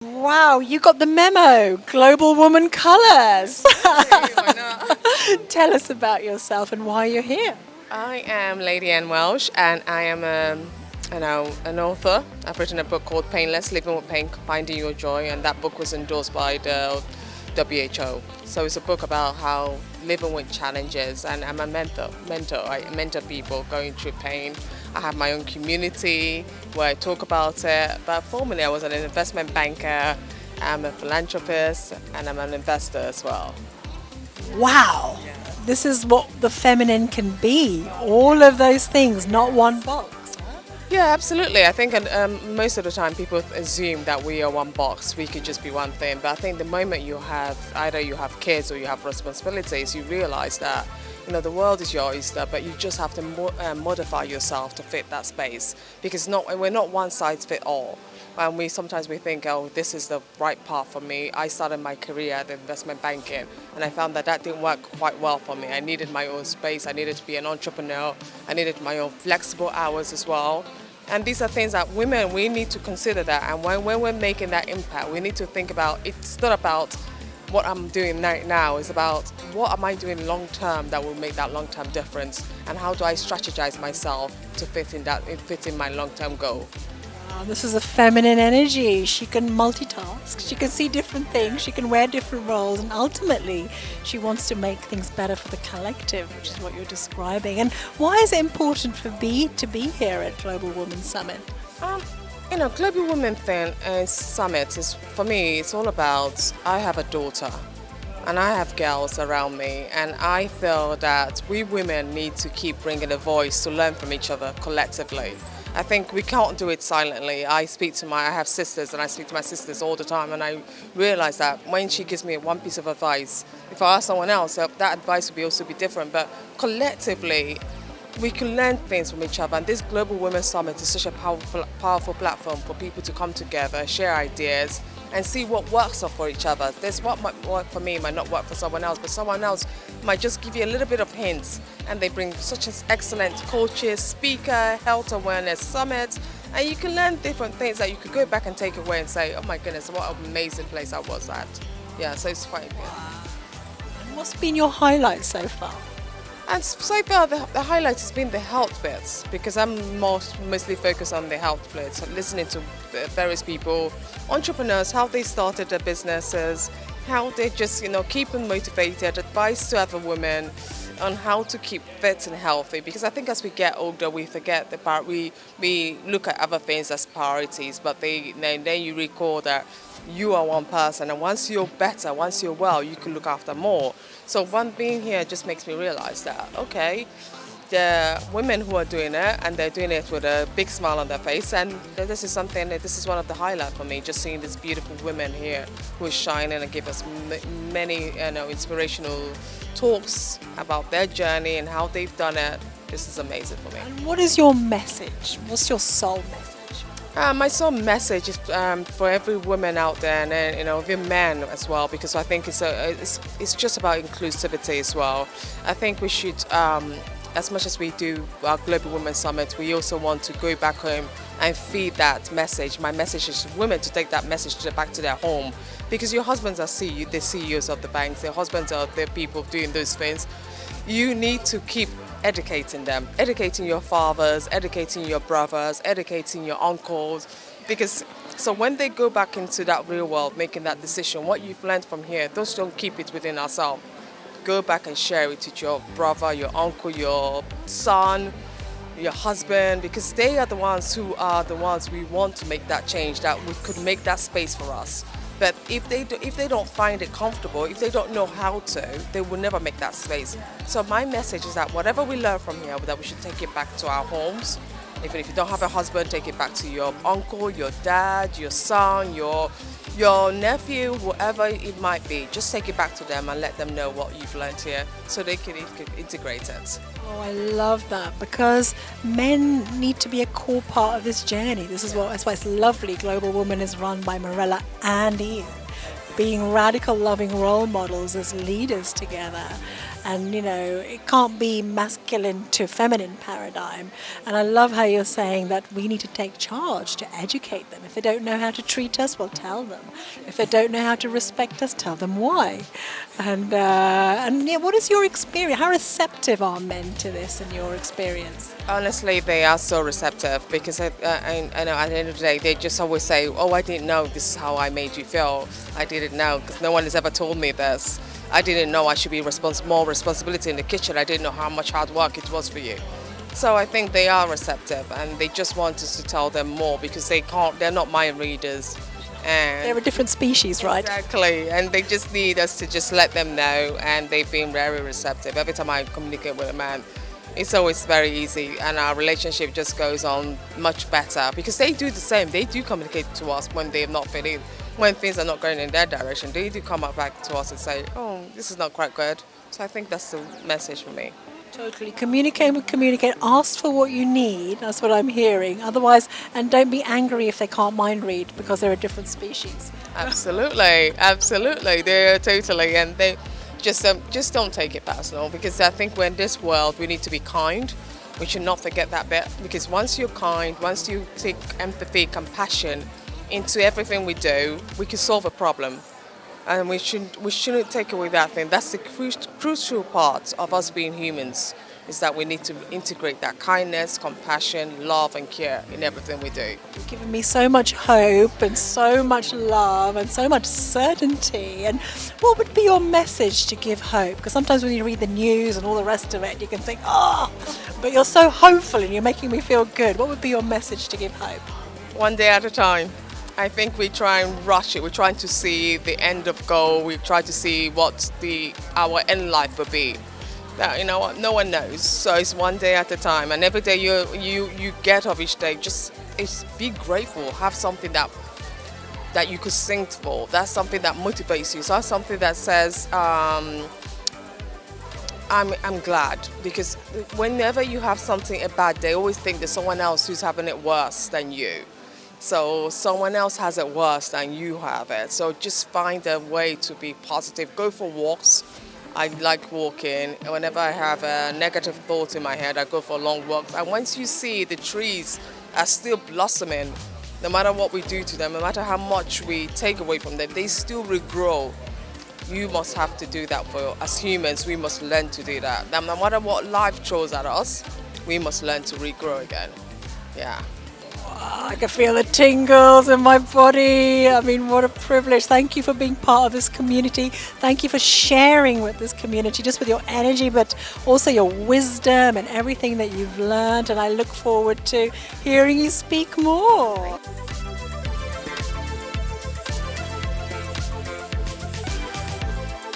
Wow, you got the memo. Global Woman Colors. Why not? Tell us about yourself and why you're here. I am Lady Ann Welsh, and I am an author. I've written a book called Painless: Living with Pain, Finding Your Joy, and that book was endorsed by the WHO. So it's a book about how living with challenges, and I'm a mentor. I mentor people going through pain. I have my own community where I talk about it. But formerly, I was an investment banker. I'm a philanthropist, and I'm an investor as well. Wow. This is what the feminine can be. All of those things, not one box. Yeah, absolutely. I think most of the time people assume that we are one box, we could just be one thing. But I think the moment you have either you have kids or you have responsibilities, you realize that the world is your oyster, but you just have to modify yourself to fit that space because we're not one size fit all. And sometimes we think, oh, this is the right path for me. I started my career at investment banking, and I found that didn't work quite well for me. I needed my own space. I needed to be an entrepreneur. I needed my own flexible hours as well. And these are things that women, we need to consider that. And when we're making that impact, we need to think about, it's not about what I'm doing right now, it's about what am I doing long term that will make that long term difference, and how do I strategize myself to fit in my long term goal. This is a feminine energy. She can multitask. She can see different things. She can wear different roles. And ultimately, she wants to make things better for the collective, which is what you're describing. And why is it important for B to be here at Global Women Summit? Global Women Summit is, for me, it's all about, I have a daughter and I have girls around me, and I feel that we women need to keep bringing a voice to learn from each other collectively. I think we can't do it silently. I have sisters, and I speak to my sisters all the time, and I realize that when she gives me one piece of advice, if I ask someone else, that advice will also be different. But collectively, we can learn things from each other, and this Global Women's Summit is such a powerful platform for people to come together, share ideas, and see what works for each other. There's what might work for me, might not work for someone else, but someone else might just give you a little bit of hints, and they bring such an excellent coaches, speaker, health awareness summit, and you can learn different things that you could go back and take away and say, oh my goodness, what an amazing place I was at. Yeah, so it's quite good. And what's been your highlight so far? And so far, the highlight has been the health bits, because I'm mostly focused on the health bits, listening to various people, entrepreneurs, how they started their businesses, how they just, keep them motivated, advice to other women on how to keep fit and healthy. Because I think as we get older, we forget the part, we look at other things as priorities, but then you recall that you are one person, and once you're better, once you're well, you can look after more. So one being here just makes me realize that, okay, there are women who are doing it, and they're doing it with a big smile on their face, and this is one of the highlights for me, just seeing these beautiful women here who are shining and give us many inspirational talks about their journey and how they've done it. This is amazing for me. And what is your message? What's your soul message? My sole message is for every woman out there, and even men as well, because I think it's just about inclusivity as well. I think we should, as much as we do our Global Women Summit, we also want to go back home and feed that message. My message is to women to take that message back to their home, because your husbands are the CEOs of the banks, their husbands are the people doing those things. You need to keep educating them, educating your fathers, educating your brothers, educating your uncles, because so when they go back into that real world, making that decision, what you've learned from here, those don't keep it within ourselves. Go back and share it with your brother, your uncle, your son, your husband, because they are the ones we want to make that change, that we could make that space for us. But if they don't find it comfortable, if they don't know how to, they will never make that space. So my message is that whatever we learn from here, that we should take it back to our homes. Even if you don't have a husband, take it back to your uncle, your dad, your son, your nephew, whoever it might be. Just take it back to them and let them know what you've learned here, so they can integrate it. Oh, I love that, because men need to be a core part of this journey. That's why it's lovely. Global Woman is run by Morella and Ian, being radical, loving role models as leaders together. and it can't be masculine to feminine paradigm. And I love how you're saying that we need to take charge to educate them. If they don't know how to treat us, well, tell them. If they don't know how to respect us, tell them why. And yeah, what is your experience? How receptive are men to this in your experience? Honestly, they are so receptive because I know at the end of the day, they just always say, "Oh, I didn't know this is how I made you feel. I didn't know because no one has ever told me this. I didn't know I should be more responsibility in the kitchen. I didn't know how much hard work it was for you." So I think they are receptive and they just want us to tell them more because they're not mind readers. And They're a different species, right? exactly, and they just need us to just let them know, and they've been very receptive. Every time I communicate with a man, it's always very easy, and our relationship just goes on much better because they do the same. They do communicate to us when they're not fitting, when things are not going in their direction. They do come up back to us and say, "Oh, this is not quite good." So I think that's the message for me. Totally. Communicate. Ask for what you need. That's what I'm hearing. Otherwise, and don't be angry if they can't mind read because they're a different species. Absolutely, absolutely. They're totally, and they just don't take it personal because I think we're in this world we need to be kind. We should not forget that bit because once you're kind, once you take empathy, compassion into everything we do, we can solve a problem. And we shouldn't take away that thing. That's the crucial part of us being humans, is that we need to integrate that kindness, compassion, love and care in everything we do. You've given me so much hope and so much love and so much certainty. And what would be your message to give hope? Because sometimes when you read the news and all the rest of it, you can think, oh, but you're so hopeful and you're making me feel good. What would be your message to give hope? One day at a time. I think we try and rush it. We're trying to see the end of goal. We try to see what our end life will be. That, no one knows. So it's one day at a time. And every day you get of each day, just be grateful. Have something that you could sing for. That's something that motivates you. So that's something that says, I'm glad. Because whenever you have a bad day, always think there's someone else who's having it worse than you. So someone else has it worse than you have it. So just find a way to be positive. Go for walks. I like walking. Whenever I have a negative thought in my head, I go for long walks. And once you see the trees are still blossoming, no matter what we do to them, no matter how much we take away from them, they still regrow. You must have to do that as humans. We must learn to do that. No matter what life throws at us, we must learn to regrow again. Yeah. I can feel the tingles in my body. I mean, what a privilege. Thank you for being part of this community. Thank you for sharing with this community, just with your energy, but also your wisdom and everything that you've learned. And I look forward to hearing you speak more.